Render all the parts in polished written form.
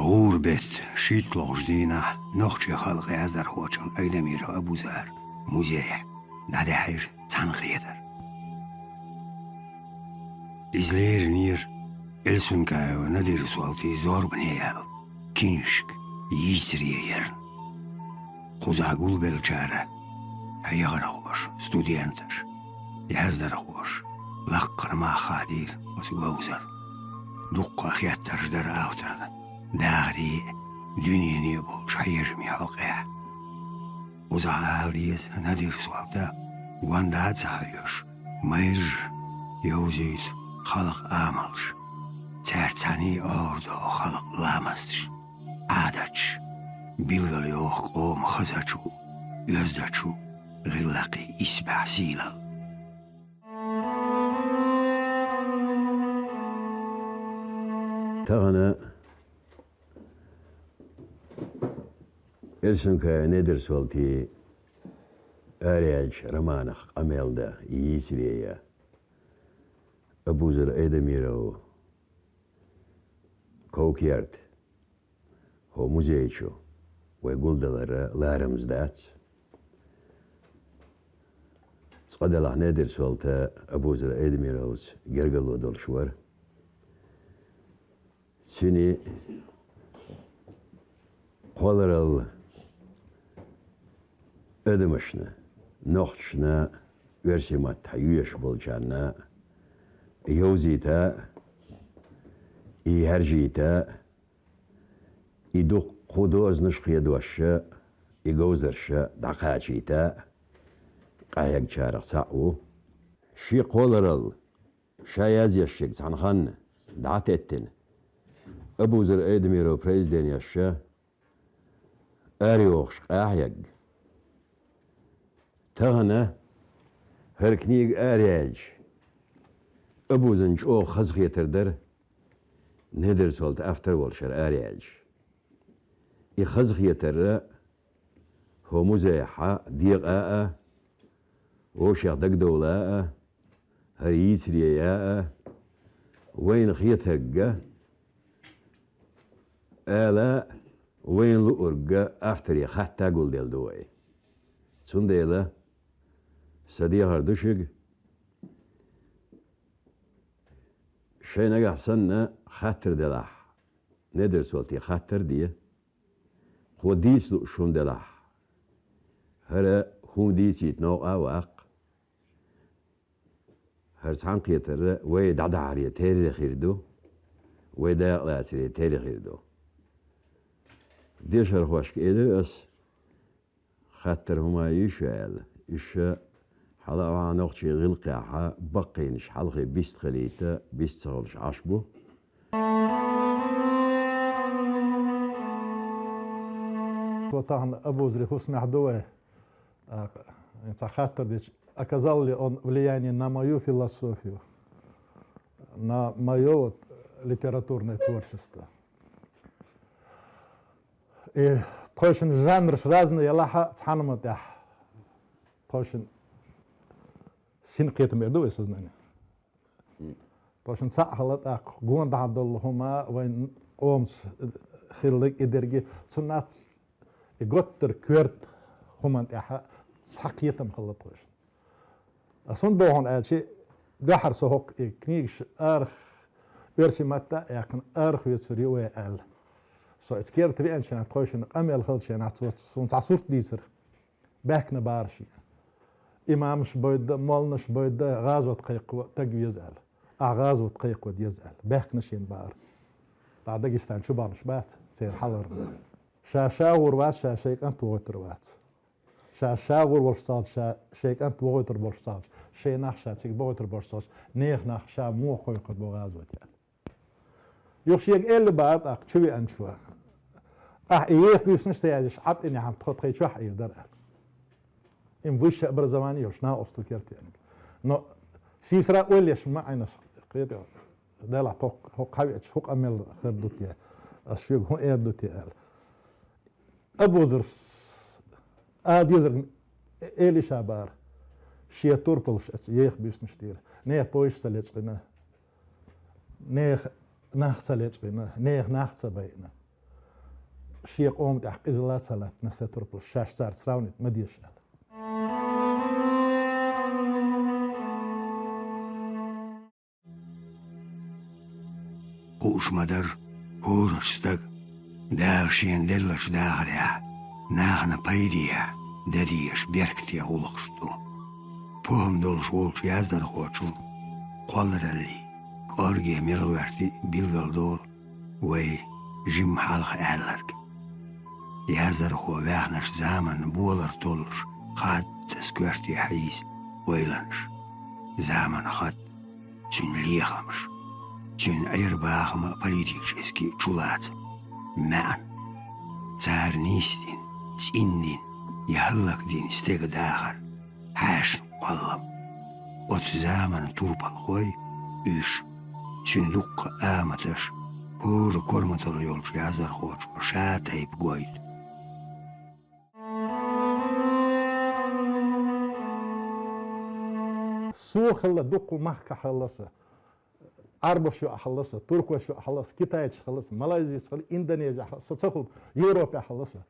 غوربت شيت لغجدينا نخشي خلق يزر خوشن أيدمير أبو زهر موزيح نادي حير تنخيدر إزلير نير إلسون كايو ندير سوالتي زور بنيال كينشك يسري يرن خوزا قول بالجارة هيغن خوش ستوديانتر يهزدر خوش لقر ما خادير وسووزر دقا خياتر جدر آوتر داغري دنيا بولش حيجمي حلقه وزا عاليز ندير سوالتا وانداد سايوش مير يوزيد خلق آملش ترتاني أردو خلق لامستش عادتش بيلغل يوخ قوم خزاچو يزدچو غلقي إسبع سيلل تغنى إلسون كندر سوالتي أريج رمانخ أميلدا يسريا أبوزر إدميرو كوكيارت هو موزيشو ويقول دلار لارمز دات تقدر ندر سوالتا أبوزر إدميروز جرجلو دول شوار سني قولرال ödemüşne, nohtşne, versimat tayüyeş bolcanna, yozita, herjita, iduk kudoz nışkıyadvaşa, igozerşa, daqaçita, qayak çarıq sa'u, şi qolaral, şayaz yaşşek zanxan, da'at ettin, Abuzer Edmiro preziden yaşa, arıyorş qayak, تغنى هركنيق آرياج أبو زنج أو خزخية تردر ندر سولت أفتر والشر آرياج يخزخية تردر هو مزيحة ديق آآ وشيخ دقدولا هريس رياء وين خية هقا آلا وين لؤرقا أفتر يخحتا قول ديل دوي سنديلا صديق هردشق شيء نجح سنة خاطر دلاح ندر سولتي خاطر دي خو ديس لو شون دلاح هرا هون ديس يتنوع واق هر سان قيتر وي دعدا عريه تيري خيردو وي دا قلاسري تيري خيردو ديش هرخوش كيدر اس خاطر هما يشعل إيش حلا نقطة غلقة بقينش حلقة بيست خليته بيست صغلش عشبه وطعن أبو زري حسن عدوه انت خاطر ديش оказал он влияние на мою философию, на мое литературное творчество. И точно жанр разный, я лаха цханамат я точно синкет мерду сознание. Точно цахалат ак гуан дадолхума вайн омс хиллик идерги цунат и готтер кверт хуман я цхакиетам халат точно. أصلا بوهن أشي دحر سهوك كنيش أرخ ورسي متى يكن أرخ يتسري ويال سو إسكير تبي أنشان تويشن أميل خلشان عصوت عصورت ديسر باكنا بارشي إمامش بيد مالنش بيد غازوت قيق تجو يزعل غازوت قيق ود يزعل باكنا شين بار بعد دقيستان شو بارش بات سير حلر شاشاور وات شاشيك أنت وغتر وات شاور ورستاد شيك أنت بغيتر برستاد شيء نخشى تيك بغيتر برستاد نيخ نخشى مو خويق بغازوت يعني يوشيك إيه بعد أكتشوي أنشوا إيه بيسنش تيجيش عب إني عم تخط خيش واحد يقدر إن وش أبر زماني يوش نا أستو كيرتي يعني نو سيسرا وليش ما عينس قيد ده لا توك هو قوي هو أمل خردوتي أشيوك هو إيه دوتي أبو زرس ديزر إلي شابار شيا توربلش يخ بيسنش تير نيخ بويش سليتش قنا نيخ نخ سليتش قنا نيخ نخ سبينا шиек омт ах изоляциялат на сетурпл шаш цар сравнит мадишал. Uusmadar, huurustag, daalsien lillers daagria, nagna paidia, dedies bjerktia hulgstu. Puhamdols wolks jazdar hootsun, qalleralli, korgie milwerti bilveldol, way jim halg ellerk. Jazdar ho wegnas zaman boler tols, gaat skwerti hais, waylans. Zaman gaat, tsun lichams. Tjun eierbageme politici chulaat. Man. Tsar nistin, tsindin, jahallakdin stege dagar. Hash wallam. Wat samen turpal gooi, us. Tjun lukka amatas. Pure kormatal jols jazar goot, shaataip gooit. سوخلا دقو محكا حلصة عرب شو حلصة تركيا شو حلصة كيتاي حلصة ماليزيا حلصة إندونيسيا حلصة تدخل يوروبا حلصة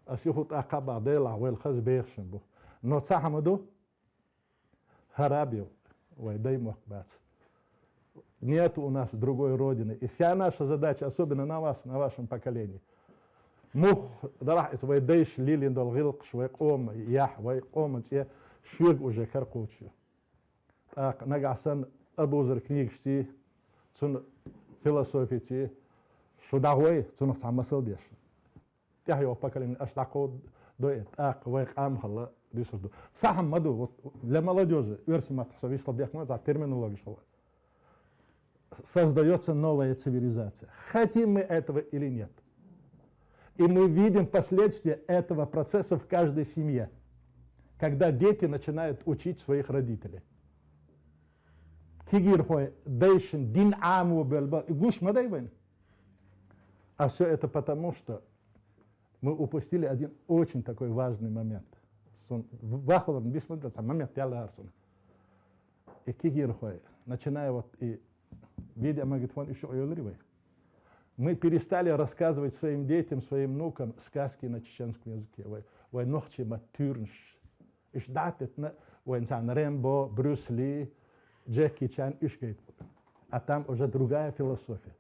أسيخوت أقابا ديلا والخز بيخشن بو نوتسا حمدو харабил, дай мохбац. Нет у нас другой родины. И вся наша задача, особенно на вас, на вашем поколении, мух дарах это вайдейш лилин дол гилк швейк ом ях вайк ом те шуг уже харкучу. Так нагасан абузер книгшти цун философии шудагой цун самасыл деш. Я его поколение аж такой дует. Так вайк амхала дисуду. Сахам маду вот для молодежи версия матсовисла бяхмат за терминологию. Создается новая цивилизация. Хотим мы этого или нет. И мы видим последствия этого процесса в каждой семье, когда дети начинают учить своих родителей. А все это потому, что мы упустили один очень такой важный момент. Начиная вот и видя магнитофон еще ойливый, мы перестали рассказывать своим детям, своим внукам сказки на чеченском языке. Вы ночи матюрнш. И ждать на Уэнсан Рэмбо, Брюс Ли, Джеки Чан, Ишгейт. А там уже другая философия.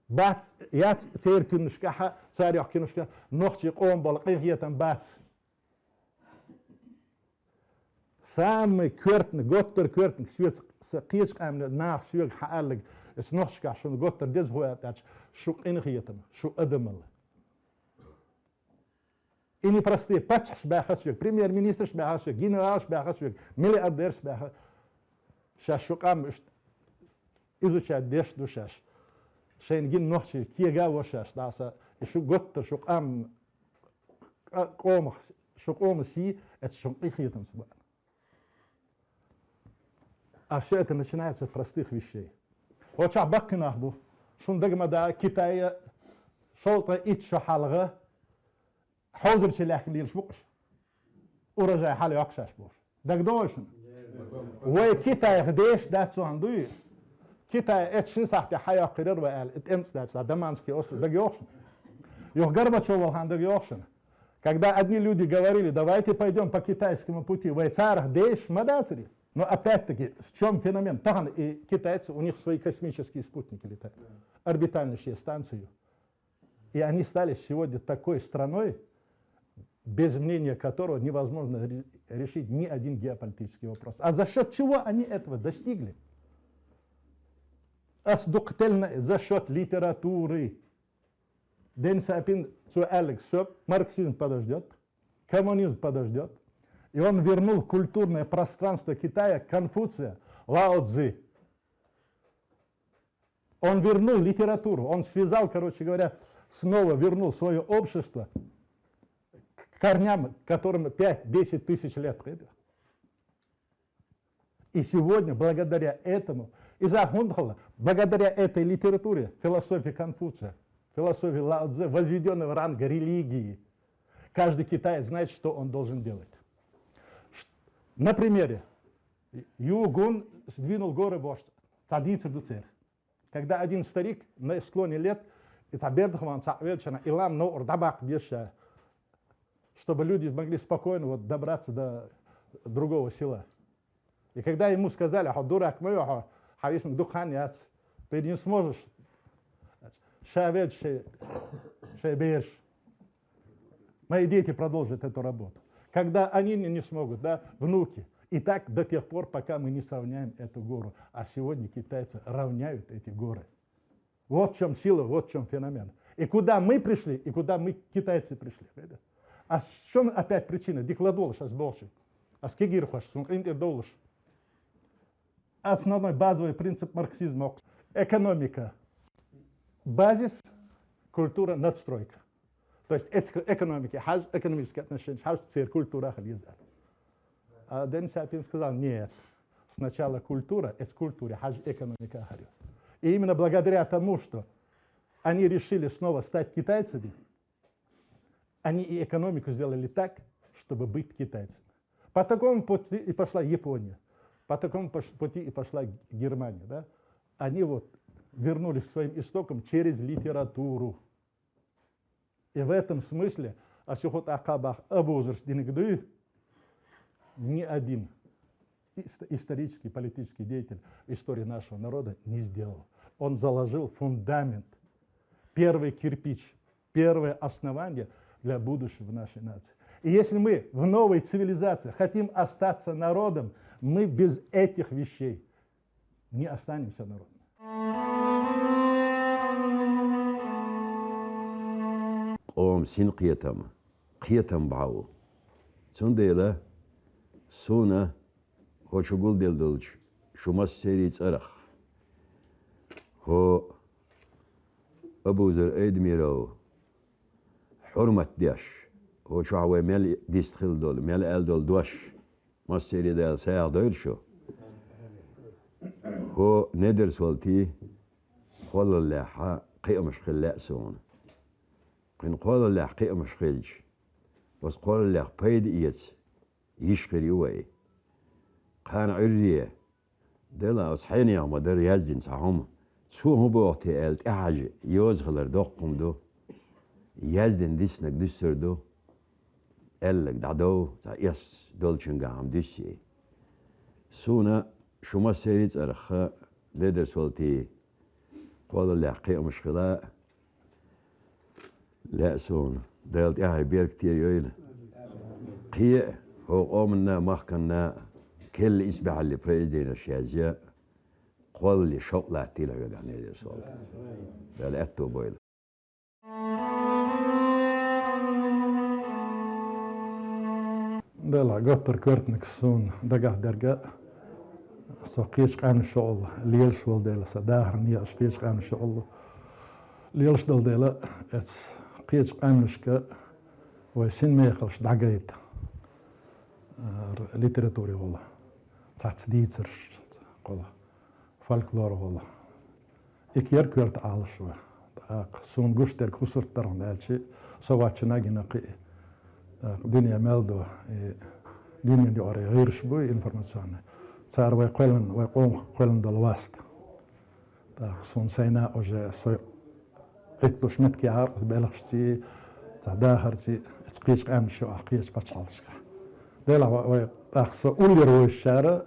Бац, я теперь тюншкаха, царь Охкинушка, ночи омбол, там бац. Самый кертный, готтер кертный, свет с кишками на свет хаалик. Es nog zo'n gotter dit hoe dat zoek ingeten, zo ademel. In die простые пачш бахасвек, премьер-министр бахасвек, генерал бахасвек, миллиардер бахасвек. Сейчас шукам изучать деш душаш. Шенгин ночи киега вошаш, да са еще готтер шукам шуком си, это шук ingeten сбан. А все это начинается с простых вещей. Вот шабак нахбу, шундагма да Китая шолта итша халга, حوزر شلاك اللي يشبقش ورجع حالي أقشاش بوش داك دوشن وكيتا يخديش دات سو هندوي كيتا اتشن صاحتي حيا قرر وقال اتمس دات دمانسكي осло дак йошен Юх Горбачев дак йошен когда одни люди говорили давайте пойдем по китайскому пути в Айсарах дейш мадасри но опять-таки в чем феномен Таган и китайцы у них свои космические спутники летают орбитальные станции и они стали сегодня такой страной без мнения которого невозможно решить ни один геополитический вопрос. А за счет чего они этого достигли? За счет литературы. Дэн Сапин Алекс марксизм подождет, коммунизм подождет. И он вернул в культурное пространство Китая Конфуция, Лао Цзи. Он вернул литературу, он связал, короче говоря, снова вернул свое общество корням, которым 5-10 тысяч лет. И сегодня, благодаря этому, благодаря этой литературе, философии Конфуция, философии Лао Цзэ, возведенной в ранг религии, каждый китаец знает, что он должен делать. На примере, Югун сдвинул горы вождь, цадица дуцер. Когда один старик на склоне лет Ицабердхман цавельчана илам но дабак беша, чтобы люди могли спокойно вот добраться до другого села. И когда ему сказали, что дурак мой, havisen духан яц, ты не сможешь, шавель шебеш. Мои дети продолжат эту работу. Когда они не смогут, да, внуки. И так до тех пор, пока мы не сравняем эту гору. А сегодня китайцы равняют эти горы. Вот в чем сила, вот в чем феномен. И куда мы пришли, и куда мы, китайцы, пришли. А в чем опять причина? Декладолыш, больше. А скигирхаш, сункинтердолыш. Основной базовый принцип марксизма. Экономика. Базис, культура, надстройка. То есть экономика, экономические отношения, культура, а Дэн Сяопин сказал, нет, сначала культура, это культура, экономика. И именно благодаря тому, что они решили снова стать китайцами, они и экономику сделали так, чтобы быть китайцами. По такому пути и пошла Япония, по такому пути и пошла Германия. Да? Они вот вернулись к своим истокам через литературу. И в этом смысле Асюхот Акабах Абузерс Динегды ни один исторический, политический деятель истории нашего народа не сделал. Он заложил фундамент, первый кирпич, первое основание для будущего нашей нации. И если мы в новой цивилизации хотим остаться народом, мы без этих вещей не останемся народом. قوم سين قيتم بعو سون ديلا سونا هو شغل دلج شو ما سيريت أرخ هو أبو زر أيد ميرو حرمة ديش هو شو عوي مال ديستخل دول مال آل دول دوش ما سيري دال ساعة دول شو هو ندرس والتي قول الله قيم مش خلاء سون قن قول الله حقيقة مش خلج بس قول الله بيد إيت يشخر يوي قان عرية دلا أصحيني يا مدر يزين سعهم شو هو بوقتي قالت إحاجة يوز خلر دوقكم دو يزين ديسنك ديسر دو قالك دعدو تا يس دولشن قام ديسي سونا شو ما سيريت أرخاء ليدر سولتي قول الله حقيقة مش خلاء لا سون دالت إحاجة بيرك تيا يويل قيء هو قومنا مخكنا كل إسبع اللي بريزدين الشازياء قول لي شغلة تيلا يقعني دي سول دال أتو بويل دلا قطر كورتنك سون دقع درقاء سوقيش قان الشغل ليلش والديلا سداهر نياش قيش قان الشغل ليلش دل ديلا قيش قان مشكا ويسين ميخلش دعقايت ليتراتوري والله تحت ديتر والله فالكلور والله إكير كورت عالشوا سون قشتر كسر ترون دالشي سواتش ناقي نقي دنيا مالدو دنيا دي أوري غير شبوي إنفورماسيون صار ويقوم قلن دلواست سون سينا أوجه سوي إتلوش متكي عار بلغشتي تعداهرتي تقيش قامشو عقيش باتشالشكا ديلا ويقصو أولي روي الشارع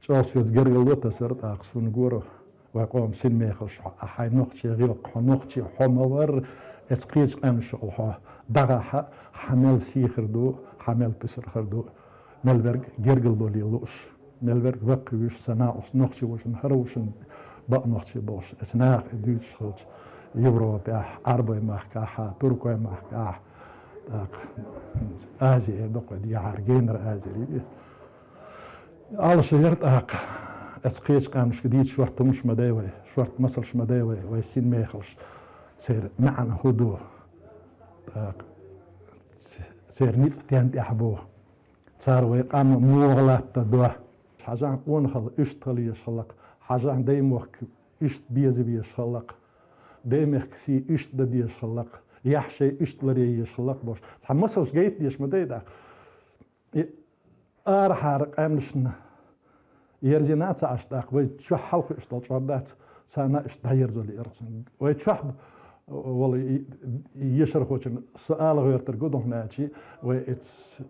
شوص في تقرق الوطة سرت أقصو نقورو ويقوم سين ميخلش أحاي نقشي غيلق حنقشي حمور تقيش قامشو دغاحة حمل سيخر دو حمل بسر خردو ملبرغ جرقل دو ليلوش ملبرغ وقوش سناوش نقشي وش نهروش بق نقشي بوش اسناق دوش خلج يوروبا عربي محكاحة تركي محكاح آزي دقة دي عارجينر آزي على شجرة اسقيش قامش جديد شورت مش مداوي شورت مصلش مداوي ويسين ميخلش سير معنا هدوء سير نيت تيان يحبوه صار ويقام موغلات تدوه حاجة ونخل اشتغل يشخلق حاجة دايموك اشت بيزي بيشخلق دايمك سي اشت دي يشخلق يحشي اشتلري يشخلق بوش تحمسلش جيت ديش مدايدا حارق امشنا يرزينات اشتاق ويتشوح حلق اشتل شوردات سانا اشتهير زولي ارسن ويتشوح والله يشرح وجن سؤال غير ترجو ناجي وإتس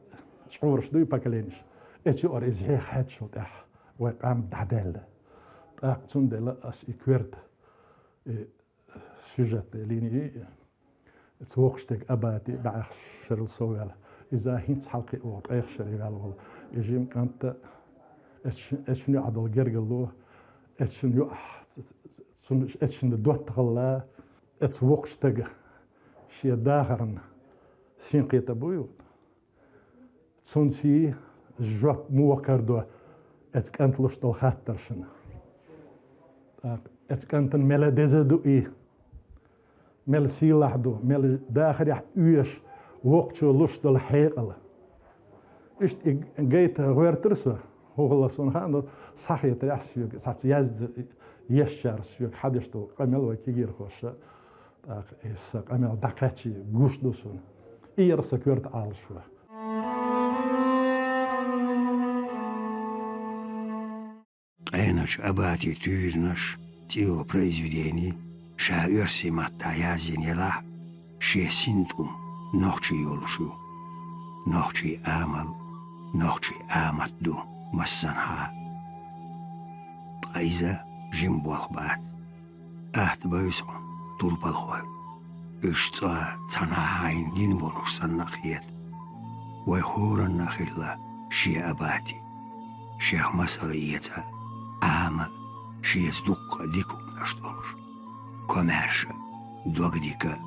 شعورش دوي باكلينش إتس يور إز هي حد شو ده وقام دعدل تون أس إكويرد سجت ليني توقشتك أبادي بعشر الصوال إذا هنت حلقي وقت أيخشر يقال والله يجيم كانت إشنو عدل جرجلو إشنو إشنو دوت غلا توقشتك شيء داخرن سينقيت أبويو تونسي جواب موكردو إتكنت لشتو خاطرشن إتكنت ملا دزدو إيه مل سيلاحدو مل داخل يح يوش وقتشو لشتو الحيقل إشت جيت غير ترسو هو لسون خانو صحي تريحسيوك سات يزد يشار سيوك حدشتو قمل وكيجير خوش إيس قمل دقاتشي جوش دوسون إيرس كورت عالشوا Эноч абати тюзнаш тио произведений ша верси матта язинела ше синтум нохчи юлшу нохчи амадду массанха айза жимболбат ахт бойсон турбалхой ишца цанахайн гинболушсан нахиет вай хоран нахилла ше абати шех масалиета Ama şies dukka dikum naştolur. Komerşe, dogdika,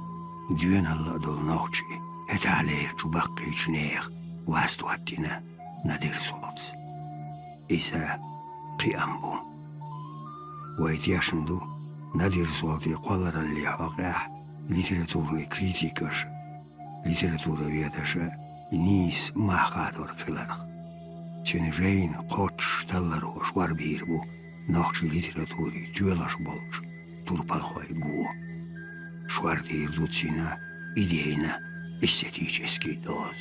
düğün alla dol nohçi, etaler çubakki içneyek, vastu hattine nadir solts. İsa qiyambun. Vayt yaşındu, nadir solti qolaralli haqah, literaturni kritikaş, literatura vedaşa, nis mahqador kılarıq. Тюнежейн коч талларош варбирбу нохчи литератури тюэлаш болч турпалхой гу шварди луцина идейна эстетический доз